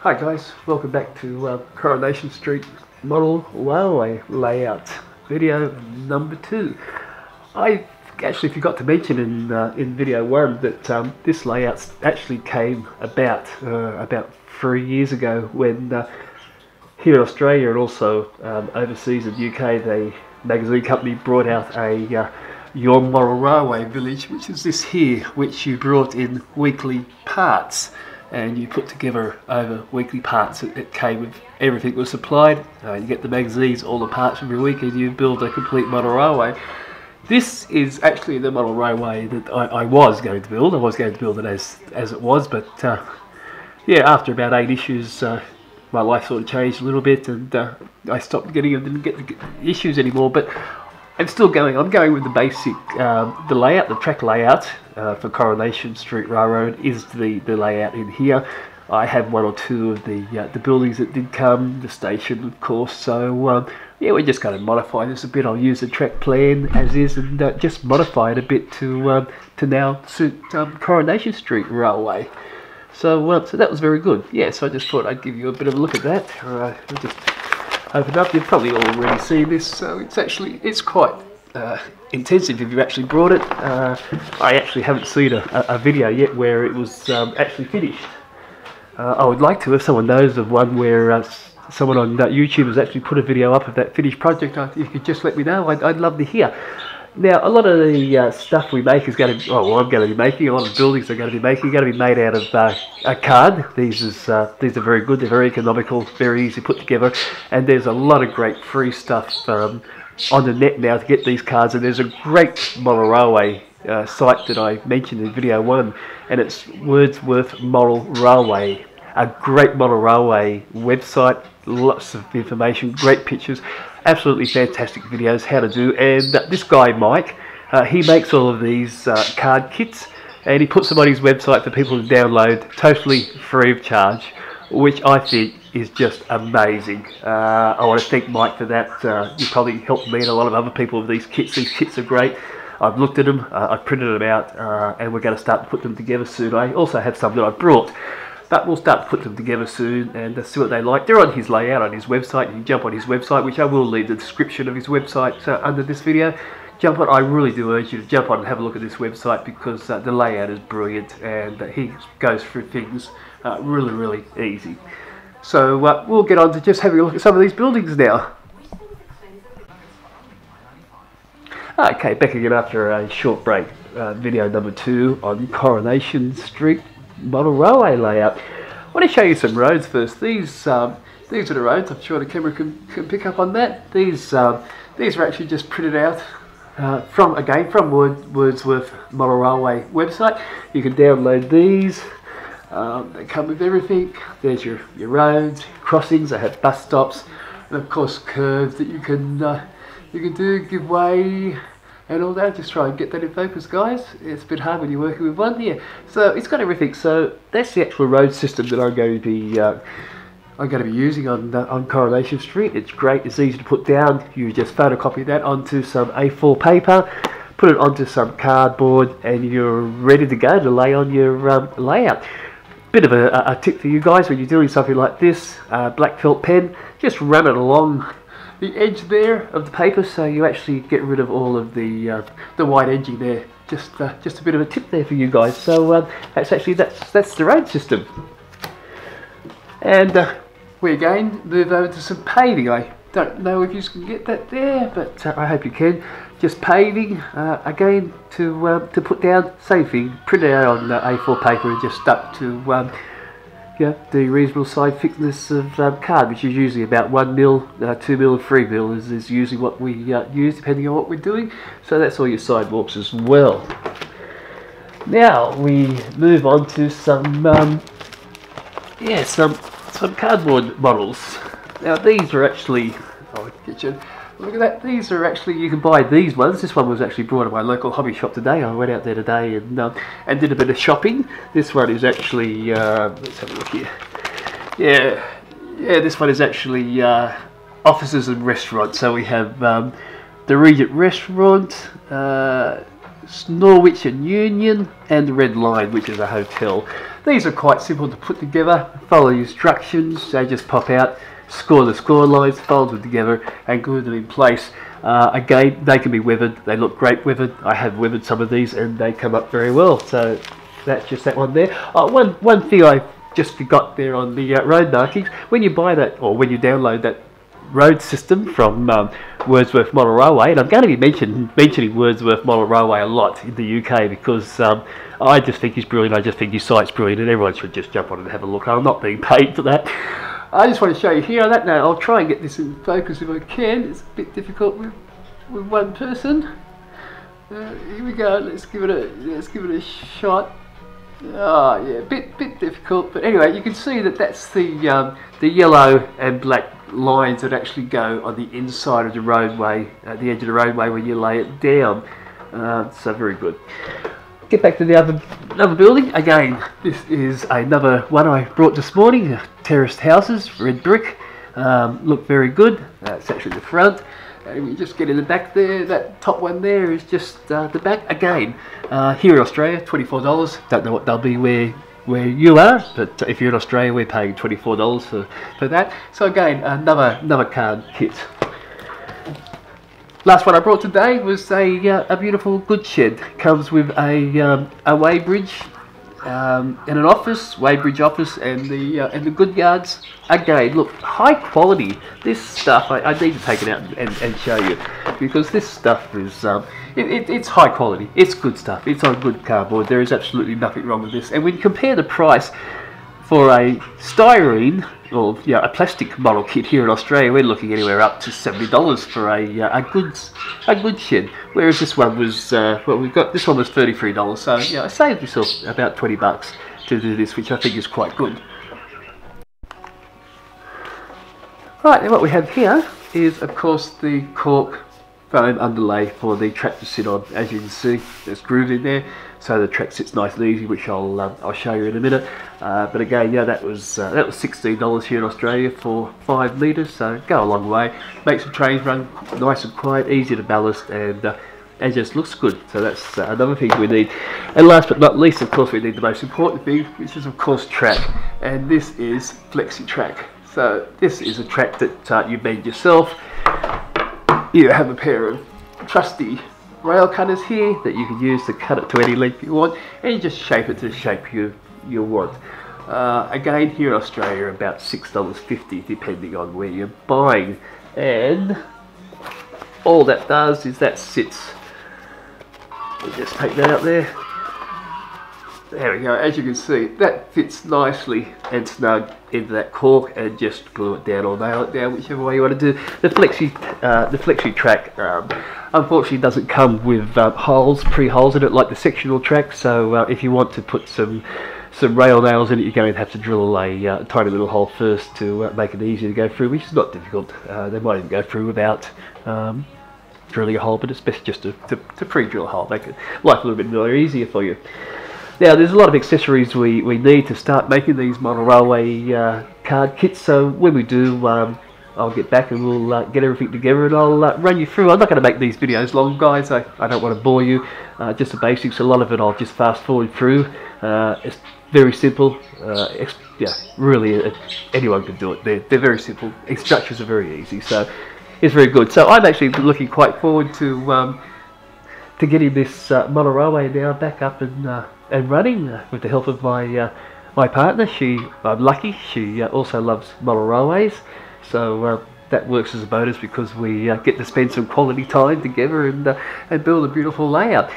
Hi guys, welcome back to Coronation Street model railway layout video number 2. I actually forgot to mention in video 1 that this layout actually came about 3 years ago when here in Australia and also overseas in the UK, the magazine company brought out a Your Model Railway Village, which is this here, which you brought in weekly parts and you put together over weekly parts. It came with everything was supplied. You get the magazines, all the parts every week, and you build a complete model railway. This is actually the model railway that I was going to build. I was going to build it as it was, but yeah, after about 8 issues, my life sort of changed a little bit, and I stopped getting them. Didn't get the issues anymore, but I'm still going. I'm going with the basic, the layout, the track layout for Coronation Street Railroad is the layout in here. I have 1 or 2 of the buildings that did come, the station of course, so yeah, we're just going to modify this a bit. I'll use the track plan as is and just modify it a bit to now suit Coronation Street Railway. So so that was very good. Yeah, so I just thought I'd give you a bit of a look at that. We'll just open up. You've probably already seen this, so it's quite intensive if you've actually brought it. I actually haven't seen a video yet where it was actually finished. I would like to, if someone knows of one where someone on YouTube has actually put a video up of that finished project. If you could just let me know, I'd love to hear. Now, a lot of the stuff we make is going to, well, I'm going to be making, a lot of buildings are going to be making, are going to be made out of a card. These are very good, they're very economical, very easy to put together, and there's a lot of great free stuff on the net now to get these cards, and there's a great model railway site that I mentioned in video 1, and it's Wordsworth Model Railway, a great model railway website, lots of information, great pictures, absolutely fantastic videos how to do. And this guy Mike, he makes all of these card kits and he puts them on his website for people to download totally free of charge, which I think is just amazing. I want to thank Mike for that. You probably helped me and a lot of other people with these kits. These kits are great. I've looked at them, I've printed them out, and we're going to start to put them together soon. I also have some that I brought, but we'll start to put them together soon and see what they like. They're on his layout on his website. You can jump on his website, which I will leave the description of his website under this video. Jump on. I really do urge you to jump on and have a look at this website because the layout is brilliant and he goes through things really easy. So we'll get on to just having a look at some of these buildings now. Okay, back again after a short break. Video number 2 on Coronation Street model railway layout. I want to show you some roads first. These are the roads. I'm sure the camera can pick up on that. These are actually just printed out from Wordsworth Model Railway website. You can download these. They come with everything. There's your roads, crossings. They have bus stops, and of course curves that you can do, give way, and all that. Just try and get that in focus, guys. It's a bit hard when you're working with one here. So it's got everything. So that's the actual road system that I'm going to be using on Coronation Street. It's great. It's easy to put down. You just photocopy that onto some A4 paper, put it onto some cardboard, and you're ready to go to lay on your layout. Bit of a tip for you guys when you're doing something like this. Black felt pen. Just run it along the edge there of the paper, so you actually get rid of all of the white edging there. Just a bit of a tip there for you guys. So that's the road system. And we again move over to some paving. I don't know if you can get that there, but I hope you can. Just paving again to put down. Same thing. Print it out on A4 paper and just stuck to the reasonable side thickness of card, which is usually about 1 mil, 2 mil, and 3 mil is usually what we use depending on what we're doing. So that's all your sidewalks as well. Now we move on to some cardboard models. Now these are actually, look at that. These are actually, you can buy these ones. This one was actually brought to my local hobby shop today. I went out there today and did a bit of shopping. This one is actually, let's have a look here. Yeah, this one is actually offices and restaurants. So we have the Regent Restaurant, Norwich and Union, and the Red Line, which is a hotel. These are quite simple to put together. Follow the instructions, they just pop out, score the score lines, fold them together and glue them in place. Again, they can be weathered, they look great weathered. I have weathered some of these and they come up very well. So that's just that one there. One thing I just forgot there on the road markings, when you buy that, or when you download that road system from Wordsworth Model Railway, and I'm going to be mentioning Wordsworth Model Railway a lot in the UK because I just think he's brilliant, I just think his site's brilliant, and everyone should just jump on and have a look. I'm not being paid for that. I just want to show you here on that note. I'll try and get this in focus if I can. It's a bit difficult with one person. Here we go. Let's give it a shot. Oh yeah, bit difficult, but anyway, you can see that that's the yellow and black lines that actually go on the inside of the roadway, at the edge of the roadway when you lay it down. So very good. Get back to the other building. Again, this is another one I brought this morning. Terraced houses, red brick, look very good. It's actually the front. And we just get in the back there. That top one there is just the back. Again, here in Australia, $24. Don't know what they'll be where you are, but if you're in Australia, we're paying $24 for that. So again, another card kit. Last one I brought today was a beautiful goods shed. Comes with a weighbridge and an office, weighbridge office, and the good yards. Again, look, high quality. This stuff I need to take it out and show you, because this stuff is it's high quality. It's good stuff. It's on good cardboard. There is absolutely nothing wrong with this. And when you compare the price for a styrene or a plastic model kit here in Australia, we're looking anywhere up to $70 for a goods shed. Whereas this one was this one was $33. So I saved myself about $20 to do this, which I think is quite good. Right, and what we have here is, of course, the cork foam underlay for the track to sit on. As you can see, there's grooves in there, so the track sits nice and easy, which I'll show you in a minute. But again, that was $16 here in Australia for 5 metres, so go a long way. Makes the trains run nice and quiet, easy to ballast, and it just looks good. So that's another thing we need. And last but not least, of course, we need the most important thing, which is of course track, and this is Flexi Track. So this is a track that you made yourself. You have a pair of trusty rail cutters here that you can use to cut it to any length you want, and you just shape it to the shape you want. Again, here in Australia, about $6.50 depending on where you're buying, and all that does is that sits. We'll just take that out there. There we go. As you can see, that fits nicely and snug into that cork, and just glue it down or nail it down, whichever way you want to do. The Flexi Track unfortunately doesn't come with pre-holes in it like the sectional track. So if you want to put some rail nails in it, you're going to have to drill a tiny little hole first to make it easier to go through, which is not difficult. They might even go through without drilling a hole, but it's best just to pre-drill a hole, make it life a little bit more easier for you. Now, there's a lot of accessories we need to start making these model railway card kits, so when we do, I'll get back and we'll get everything together, and I'll run you through. I'm not going to make these videos long, guys. I don't want to bore you. Just the basics. A lot of it I'll just fast forward through. It's very simple. Really, anyone can do it. They're very simple. Instructions are very easy, so it's very good. So I'm actually looking quite forward to getting this model railway now back up and running with the help of my partner. I'm lucky. She also loves model railways, so that works as a bonus because we get to spend some quality time together and build a beautiful layout.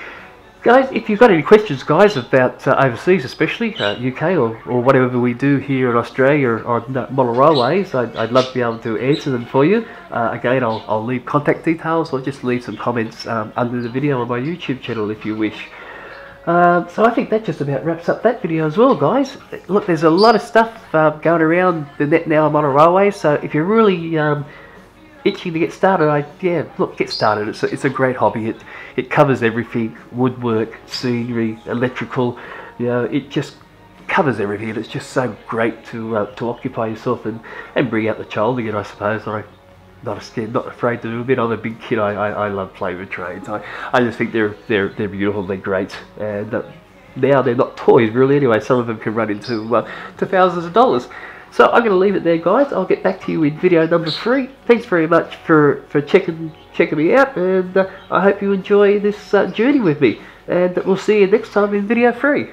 Guys, if you've got any questions, guys, about overseas, especially UK or whatever we do here in Australia on model railways, I'd love to be able to answer them for you. Again, I'll leave contact details, or just leave some comments under the video on my YouTube channel if you wish. So I think that just about wraps up that video as well, guys. Look, there's a lot of stuff going around the net now on model railways, so if you're really itching to get started, get started. It's a great hobby. It covers everything: woodwork, scenery, electrical. It just covers everything, and it's just so great to occupy yourself and bring out the child again, I suppose. not scared, not afraid to do a bit. I'm a big kid. I love playing with trains. I just think they're beautiful. They're great, and now they're not toys really. Anyway, some of them can run into to thousands of dollars. So I'm going to leave it there, guys. I'll get back to you in video number 3. Thanks very much for checking me out, and I hope you enjoy this journey with me. And we'll see you next time in video 3.